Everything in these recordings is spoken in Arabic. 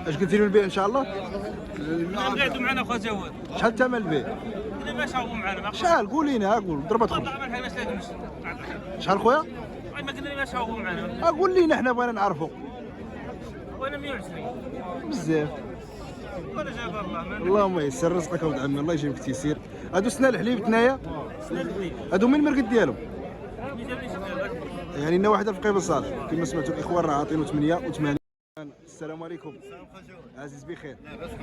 اش قلتي لي البيع ان شاء الله؟ قعدوا معنا خويا جواد. شحال ثمن البيع؟ اللي ما شاو معنا شحال قول لينا قول ضربة تخرج. شحال خويا؟ ما قلنا لي ما شاو معنا. قول لينا حنا بغينا نعرفوا. وانا 120 بزاف. ولا جاب الله. اللهم يسر رزقك اولد عمي الله يجيبك تيسير. هادو سنا الحليب تنايا؟ سنا الحليب. هادو من المرقد ديالهم؟ يعني لنا واحده في قبل صالح كما سمعتوا الاخوان راه عاطينو 88. السلام عليكم. عزيز بخير.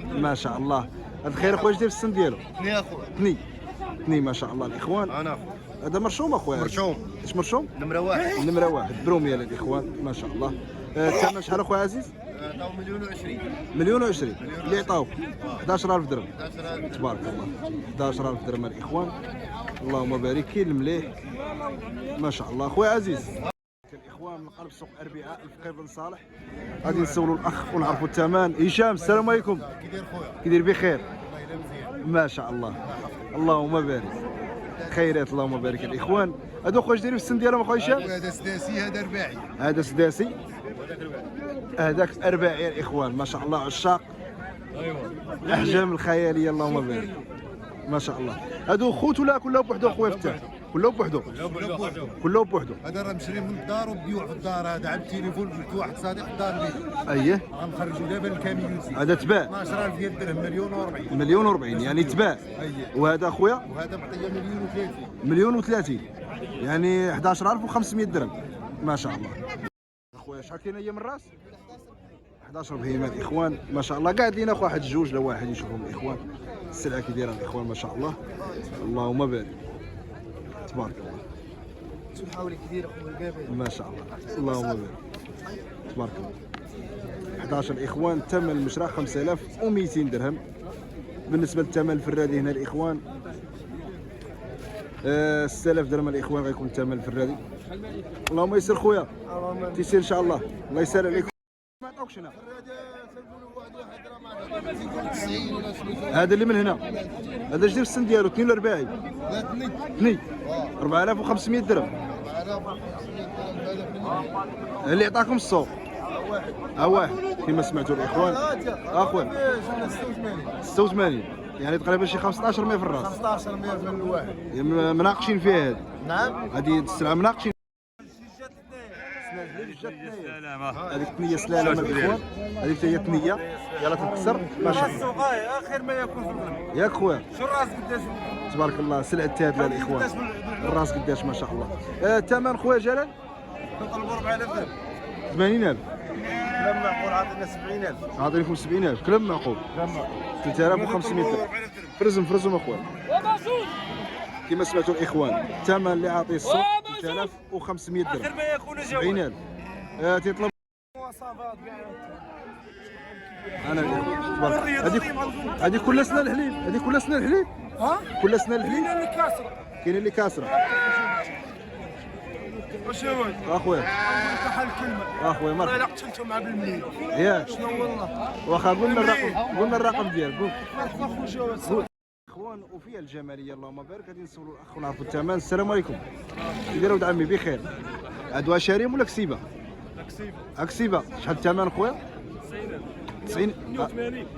ما شاء الله. هذا الخير اخويا جدير في السن ديالو. اثنين اخويا. اثنين ما شاء الله الاخوان. انا اخويا. هذا مرشوم اخويا. مرشوم. ايش مرشوم؟ نمرة واحد. نمرة واحد بروميال الاخوان ما شاء الله. الثمن شحال اخويا عزيز؟ عطاو مليون و20. مليون و20 اللي عطاوك 11000 درهم. 11000 تبارك الله 11000 درهم الاخوان. اللهم بارك. كاين المليح ما شاء الله اخويا عزيز. الاخوان من قلب سوق اربعاء في قبل صالح غادي نسولوا الاخ ونعرفوا الثمن. هشام السلام عليكم. كي داير خويا؟ كي داير بخير؟ الله يلا مزيان. ما شاء الله اللهم بارك. خيرات اللهم بارك. الاخوان هادو خويا دايرين في السن ديالهم اخويا هشام؟ هذا سداسي هذا رباعي. هذا سداسي هذاك ارباعي الاخوان ما شاء الله عشاق. ايوا الاحجام الخياليه اللهم بارك ما شاء الله. هادو خوت ولا كلهم بوحدو خويا فتاح؟ كلهم بوحدو كلهم بوحدو. هذا راه مشري من الدار وبيوع في الدار. هذا عند التليفون قلت واحد صديق الدار لي. اييه غنخرجوا دابا الكاميون. هذا تباع 12000 ديال الدرهم. مليون و40. مليون و40 يعني تباع. اييه. وهذا اخويا وهذا معطيه مليون و30. مليون و30 يعني 11500 درهم ما شاء الله. اخويا شحال كاين هي من الراس؟ 11 بهيمه الاخوان ما شاء الله. قاعد لينا واحد جوج لا واحد يشوفهم الاخوان. السلعه كي دايره الاخوان ما شاء الله اللهم بارك تبارك الله. تحاول كثير اخويا قابل. ما شاء الله اللهم بارك تبارك الله. 11 الاخوان. ثمن المشراه 5200 درهم. بالنسبه للثمن الفرادي هنا الاخوان 6000 درهم الاخوان غيكون الثمن الفرادي. اللهم يسر خويا تيسير ان شاء الله. الله يسهل عليكم. ما عطاوكش هنا هذا اللي من هنا. هذا جديد في السن ديالو 2 ولا 4؟ لا 2 4500 درهم. 4500. اللي عطاكم السوق واحد كما سمعتوا الاخوان اخويا 86 يعني تقريبا شي 15% في الراس. 15% من الواحد. مناقشين فيها هذه. نعم. هذه السلعه مناقشين. هذيك ثنيه سلالة الاخوان. هذيك هي ثنيه يلا تنكسر ما شاء الله. السوق اخر ما يكون في الغنم. ياك خويا شو الراس قداش؟ تبارك الله سلعه تادله الاخوان. الراس قداش ما شاء الله. الثمن خويا جلال نطلبوا 4000 درهم. 80000 كلام معقول عاطينا 70000. عاطينكم 70000 كلام معقول. 3500 درهم. فرزم اخوان كما سمعتوا الاخوان. الثمن اللي عاطيه السوق 3500 درهم. اخر ما يكون جواد. 70000 تيطلب. انا هذه كل سنه الحليب. هذه كل سنه الحليب. كل سنه الحليب. كاين اللي كاسره. واش هو اخويا بحال الكلمه اخويا مرحبا. الا قتلتهم مع بالمليون ياك شنو والله. واخا قلنا الرقم ديالك قول. اخو جواد اخوان وفيها الجماليه اللهم بارك. غادي نسولوا الاخ ونعرفوا الثمن. السلام عليكم. كي داير ولد عمي بخير؟ هادو شاريهم ولا كسيبه؟ كسيبه. شحال الثمن خويا؟ 90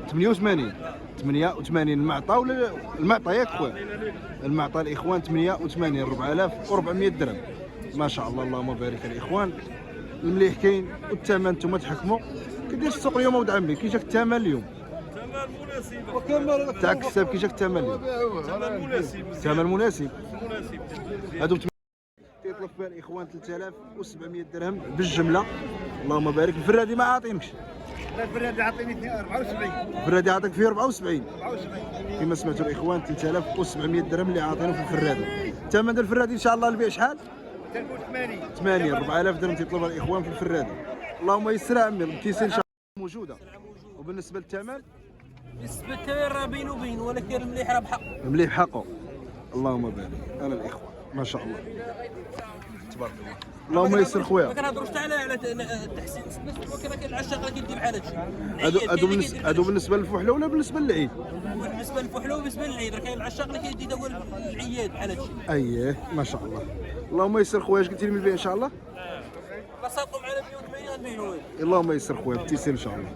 88 88 المعطى ولا المعطى ياك خويا؟ المعطى الاخوان 88 4400 درهم ما شاء الله اللهم بارك. الاخوان المليح كاين والثمن نتوما تحكموا. كي داير السوق اليوم ولد عمي؟ كي جاك الثمن اليوم؟ تاع الكساب كي جاك الثمن اليوم؟ ثمن مناسب. هادو تيطلب فيها الاخوان 3700 درهم بالجمله اللهم بارك. الفرادي ما عاطينكش؟ لا الفرادي عطيني 74. الفرادي عاطيك فيه 74 كما سمعتوا الاخوان. 3700 درهم اللي عاطينه في الفرادي. الثمن ديال الفرادي ان شاء الله البيع شحال؟ 80 4000 درهم تيطلبها الاخوان في الفرادي. اللهم يسر عمي. الكيسين ان شاء الله موجوده. وبالنسبه للثمن بالنسبه للثمن راه بينه وبين ولكن المليح راه بحق. مليح حقه اللهم بارك. انا الاخوان ما شاء الله تبارك الله. اللهم يسر خويا. ما كنهضروش حتى على التحسين الناس ولكن كاين العشاق اللي كيدير بحال هادشي. هادو بالنسبه للفحله ولا بالنسبه للعيد؟ بالنسبه للفحله وبالنسبه للعيد راه كاين العشاق اللي كيدي هو العياد بحال هادشي. اييه ما شاء الله. اللهم يسر خويا. اش قلتي لي من البيع ان شاء الله؟ لا صافوا معنا 180 غنبيعوا. اللهم يسر خويا بالتيسير ان شاء الله.